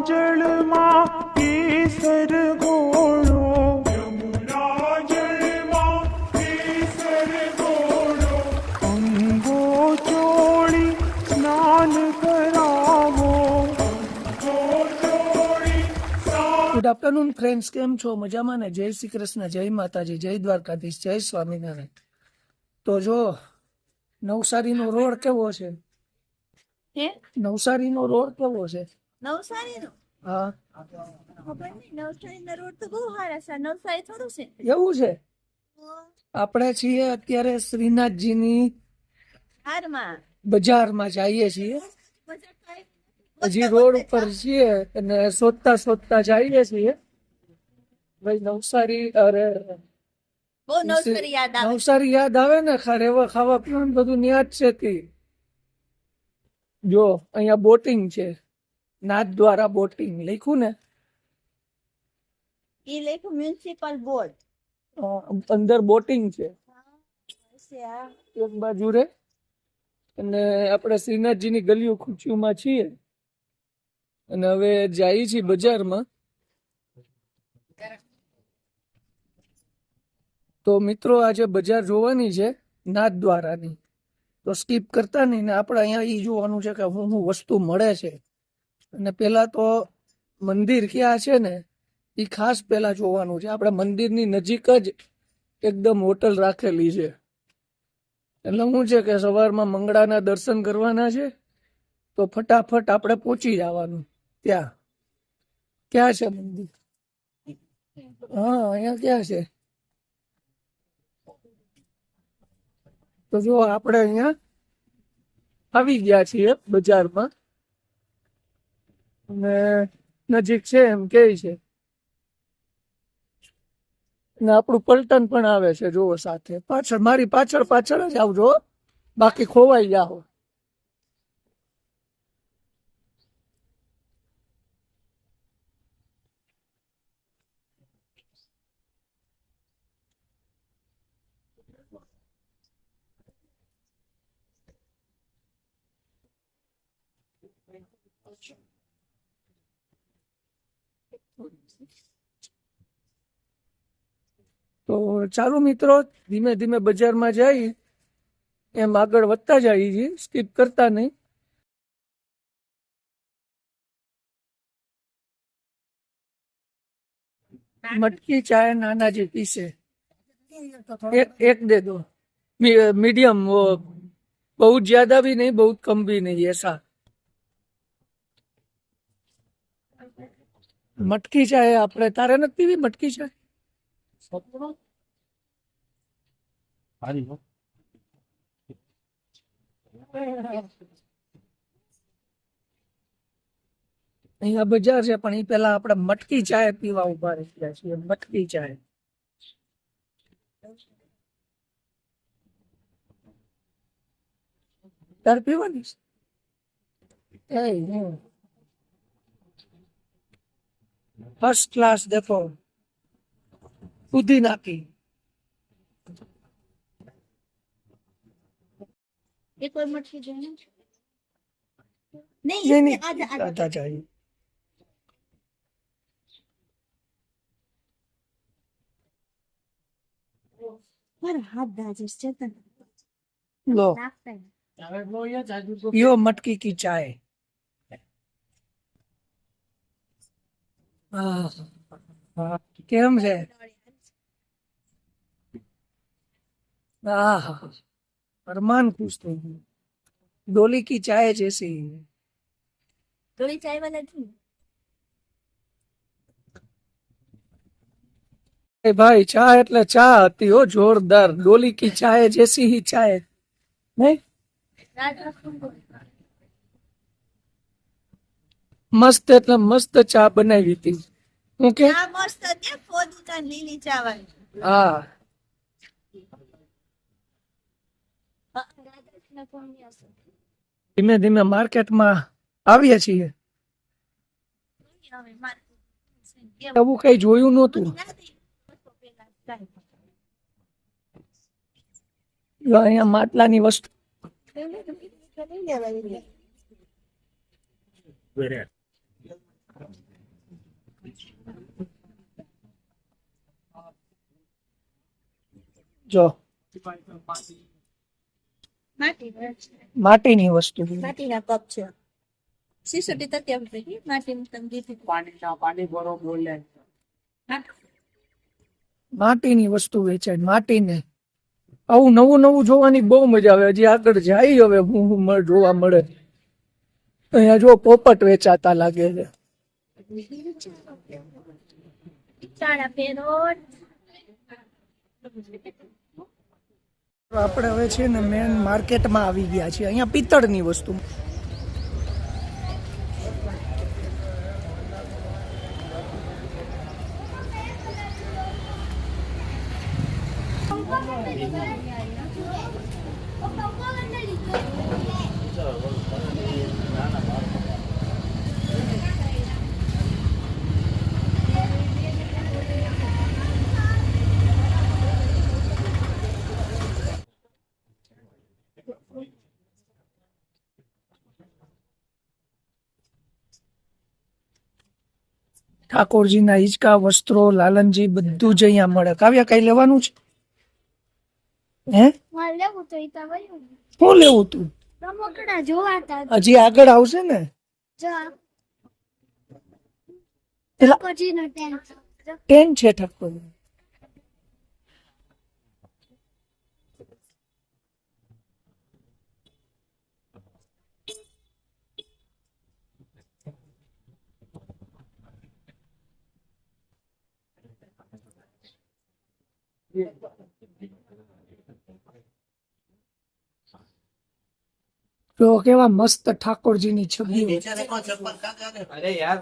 જળમાં કેસર ઘોળો, યમુના જળમાં કેસર ઘોળો, અંગો ચોળી સ્નાન કરાવો, અંગો ચોળી સ્નાન. ગુડ આફ્ટરનૂન ફ્રેન્ડ્સ, કેમ છો? મજામાં ને? જય શ્રી કૃષ્ણ, જય માતાજી, જય દ્વારકાધીશ, જય સ્વામિનારાયણ. તો જો નવસારીનો રોડ કેવો છે? નવસારીનો રોડ કેવો છે? નવસારીનો હા, ખબર નહીં. નવસારીના રોડ તો બહુ સારા છે. નવસારી થોડું છે. એવું છે. આપણે છીએ અત્યારે શ્રીનાથજીની હારમાં બજારમાં જઈએ છીએ. બજાર થાય. હજી રોડ ઉપર છીએ અને શોધતા શોધતા જઈએ છીએ. ભાઈ નવસારી, અરે બહુ નવસારી યાદ આવે. નવસારી યાદ આવે ને. રેવા ખાવા પીવાનું બધું ન્યા જ છે તે. જો અહીંયા બોટિંગ છે, નાથ દ્વારા બોટિંગ લખ્યું ને. ઈ લેખું મ્યુનિસિપલ બોર્ડ અંદર બોટિંગ છે છે આ. એક બાજુ રે. અને આપણે શ્રીનાથજીની ગલીઓ ખુચીઓમાં છીએ અને હવે જઈએ છીએ બજારમાં. તો મિત્રો આજે બજાર જોવાની છે નાથ દ્વારાની, તો સ્કીપ કરતા નહીં ને આપણે અહીંયા એ જોવાનું છે કે શું શું વસ્તુ મળે છે. અને પેલા તો મંદિર ક્યાં છે ને એ ખાસ પેલા જોવાનું છે. આપણે મંદિરની નજીક જ એકદમ હોટલ રાખેલી છે. એટલે શું છે કે સવારમાં મંગળાના દર્શન કરવાના છે, તો ફટાફટ આપણે પહોંચી જવાનું ત્યાં. ક્યાં છે મંદિર? હા, અહીંયા ક્યાં છે? તો જો આપણે અહીંયા આવી ગયા છીએ બજારમાં અને નજીક છે એમ કે છે. ને આપણું પલટન પણ આવે છે જોવો સાથે. પાછળ મારી પાછળ પાછળ જ આવજો, બાકી ખોવાઈ જાઓ. તો ચાલો મિત્રો, ધીમે ધીમે બજારમાં જઈ એમ આગળ વધતા જઈએ છીએ, સ્કીપ કરતા નહીં. મટકી ચાય નાનાજી પીસે. एक दे दो, मीडियम, वो बहुत ज्यादा भी नहीं बहुत कम भी नहीं, ऐसा. મટકી ચાય આપણે તારે નથી પીવી મટકી ચાય? અહીંયા બજાર છે પણ એ પેલા આપણે મટકી ચાય પીવા ઉભા રહી ગયા છીએ. મટકી ચાય તારે પીવાની છે? फर्स्ट क्लास देखो, पुदीना की. એ કોઈ મટકી જોઈએ नहीं નહીં. नहीं આજા आधा चाहिए. પર હાથ દાજે ચેતન लो, નાખતા. यो मटकी की चाय. કેમ છે? अरमान खुश થઈ ગયું. डोली की चाय जैसी. થોડી ચાય વાળા છું. એ ભાઈ ચા એટલે ચા હતી હો, જોરદાર. ડોલી કી ચાય જैसी ही चाय નહીં? મસ્ત એટલે મસ્ત ચા બનાવી હતી. હું કે આ મસ્ત હતી. ફોદું તા લીલી ચા વાળી. હા. ધીમે ધીમે માર્કેટમાં આવીએ છીએ. એવું કઈ જોયું નહોતું. જો અહીંયા માટલાની વસ્તુ. જો માટીની વસ્તુ માટીના કપ છે 670 રૂપિયા માટીનું તમે દીધું માટીની વસ્તુ વેચાય માટીને આવું નવું નવું જોવાની બહુ મજા આવે હજી આગળ જાય હવે હું જોવા મળે અહીંયા જો પોપટ વેચાતા લાગે છે ચાણા પેરો આપણે હવે છે ને મેન માર્કેટમાં આવી ગયા છીએ અહીંયા પિત્તળની વસ્તુ ઠાકોરજીના હિંચકા વસ્ત્રો લાલનજી બધું જ અહીંયા મળે કાવ્યા કઈ લેવાનું છે હે લેવું તો ઈ તો વયું શું લેવું તું રમકડા જોવાતા હજી આગળ આવશે ને જો પેલા કોજીનો ટેન્ટ ટેન છે ઠાકોર તો કેવા મસ્ત ઠાકોરજીની છબી अरे यार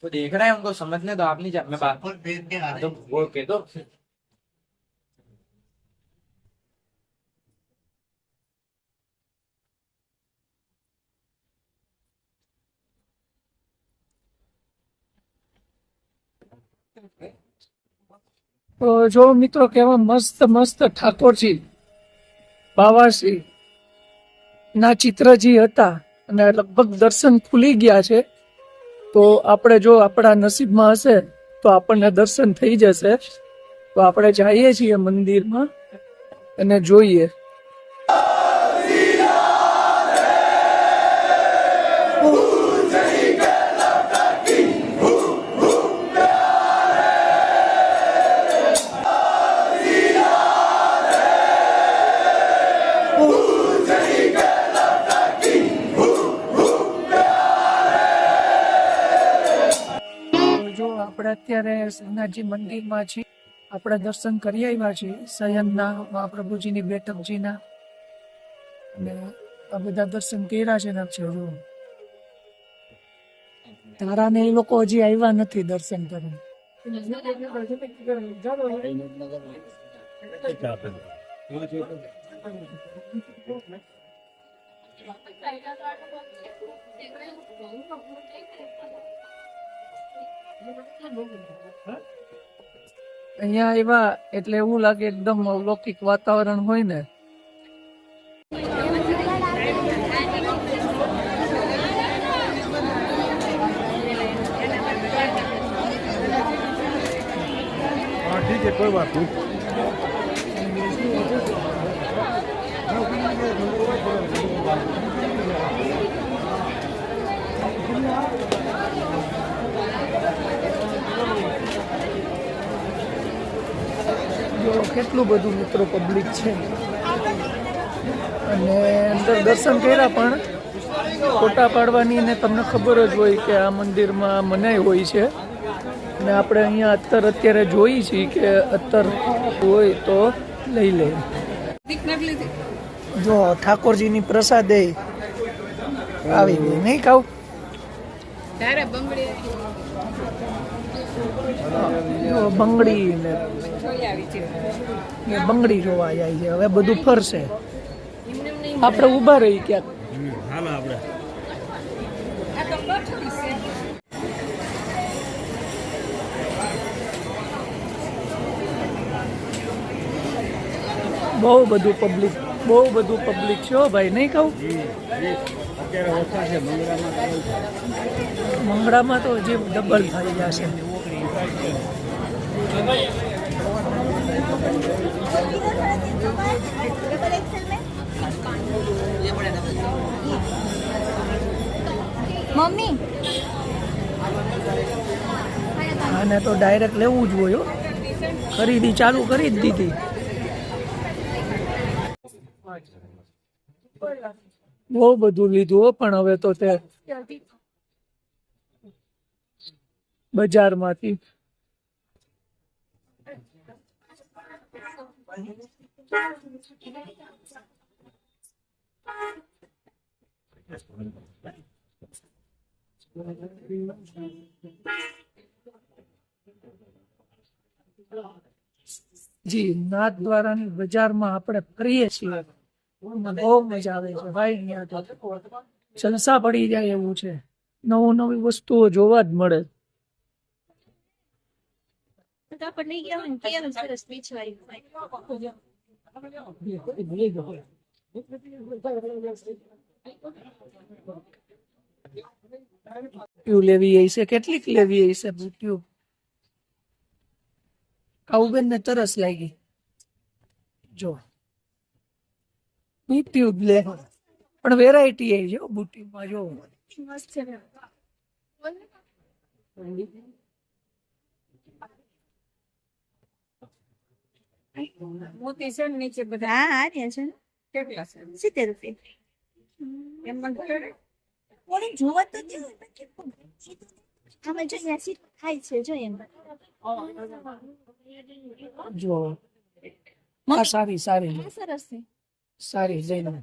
वो देख रहा है हमको समझने दो आप नहीं जा मैं बात तो वो कह दो તો જો મિત્રો કેવા મસ્ત મસ્ત ઠાકોરજી બાવાશ્રી ના ચિત્રજી હતા અને લગભગ દર્શન ખુલી ગયા છે તો આપણે જો આપણા નસીબમાં હશે તો આપણને દર્શન થઈ જશે તો આપણે જઈએ છીએ મંદિરમાં અને જોઈએ આપણે અત્યારે શ્રીનાથજી મંદિરમાં છીએ આપણે દર્શન કરી આવ્યા છીએ શયનના મહાપ્રભુજીની બેઠકજીના અને આ બધા દર્શન કર્યા છે ને છે તારાને એ લોકો હજી આવ્યા નથી દર્શન કરવા અહીંયા આવ્યા એટલે એવું લાગે એકદમ અલૌકિક વાતાવરણ હોય ને ठीक है कोई बात नहीं કેટલું બધું મિત્રો પબ્લિક છે અને અંદર દર્શન કર્યા પણ ફોટા પાડવાની ને તમને ખબર જ હોય કે આ મંદિરમાં મનાઈ હોય છે અને આપણે અહીંયા અત્યારે જોઈ છીએ કે અત્તર હોય તો લઈ લે જો ઠાકોરજીની પ્રસાદે આવી ગઈ નહીં ખાવ બંગડી ને બંગડી જોવા જાય છે હવે બધું ફરશે આપણે ઊભા રહી ક્યાંક હાલો આપણે બહુ બધું પબ્લિક છે હો ભાઈ નહીં કહું અત્યારે ઓછા છે મંગળામાં મંગળામાં તો હજી ડબલ થઈ જશે. डबल एक्सेल में मम्मी આને તો ડાયરેક્ટ લેવું જ હોય હો. ખરીદી ચાલુ કરી જ દીધી. બહુ બધું લીધું હો, પણ હવે તો તે બજારમાંથી જી નાથ દ્વારાની બજારમાં આપણે ફરીએ છીએ. બહુ મજા આવે છે ભાઈ. અહીંયા તો જલસા પડી જાય એવું છે. નવું નવી વસ્તુઓ જોવા જ મળે. तो अपन नहीं गया उनके या उसके स्पीच वाली ટ્યુબ લેવી હશે, કેટલીક લેવી હશે ટ્યુબ. કાઉબેન ને તરસ લાગી. જો ટ્યુબ લે, પણ વેરાયટી આવી છે બુટીમાં. જો मस्त है મોતી છે ને નીચે બધા हाँ आ रहा है કેટલા છે 70 रुपये એમ મને ખબર ઓરે જોવા તો દે અમે જો એસી થાય છે જો એમ જો આ સારી સારી આ સરસ છે સારી લઈને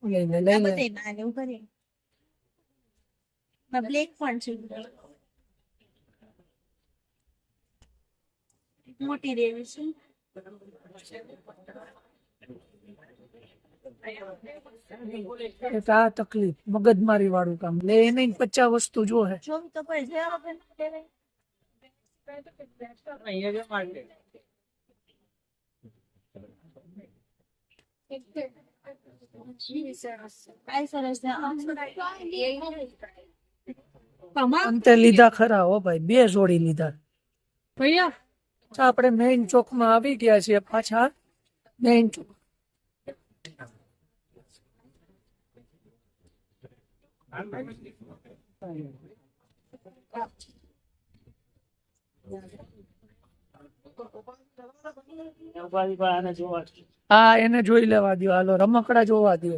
લઈને આ લઈને બધાય બાને ઉભરે બ્લેક પણ છે મોટી રેવી છે એક આ તકલીફ મગજમારી વાળું કામ. લે એને 50 વસ્તુ જો હે. જોવી તો પડે જવા વગર ન લેવાય. અહીંયા જો માર્કેટ આ સરસ છે અંતે લીધા ખરા હો ભાઈ. 2 જોડી લીધા. ભૈયા આપણે મેઇન ચોકમાં આવી ગયા છીએ પાછા. મેઇન ચોક હા એને જોઈ લેવા દો. હાલો રમકડા જોવા દો.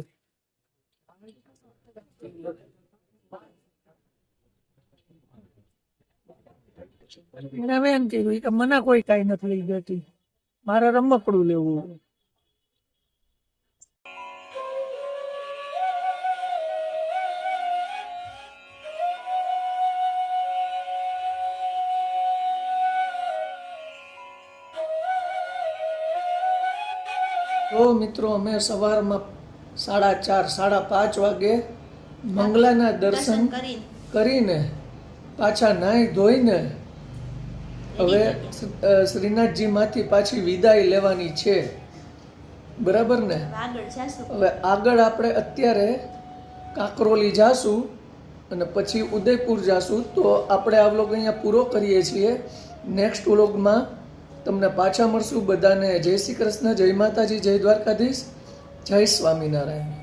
એને હવે એમ કીધું કે મને કોઈ કઈ નથી લઈ જતી, મારે રમકડું લેવું. તો મિત્રો અમે સવારમાં 4:30 5:30 વાગે મંગલાના દર્શન કરીને પાછા નાહી ધોઈને હવે શ્રીનાથજીમાંથી પાછી વિદાય લેવાની છે. બરાબર ને? આગળ જાશું હવે આગળ આપણે અત્યારે કાકરોલી જાશું અને પછી ઉદયપુર જાશું. તો આપણે આ વ્લોગ અહીંયા પૂરો કરીએ છીએ. નેક્સ્ટ વ્લોગમાં તમને પાછા મળશું. બધાને જય શ્રી કૃષ્ણ, જય માતાજી, જય દ્વારકાધીશ, જય સ્વામિનારાયણ.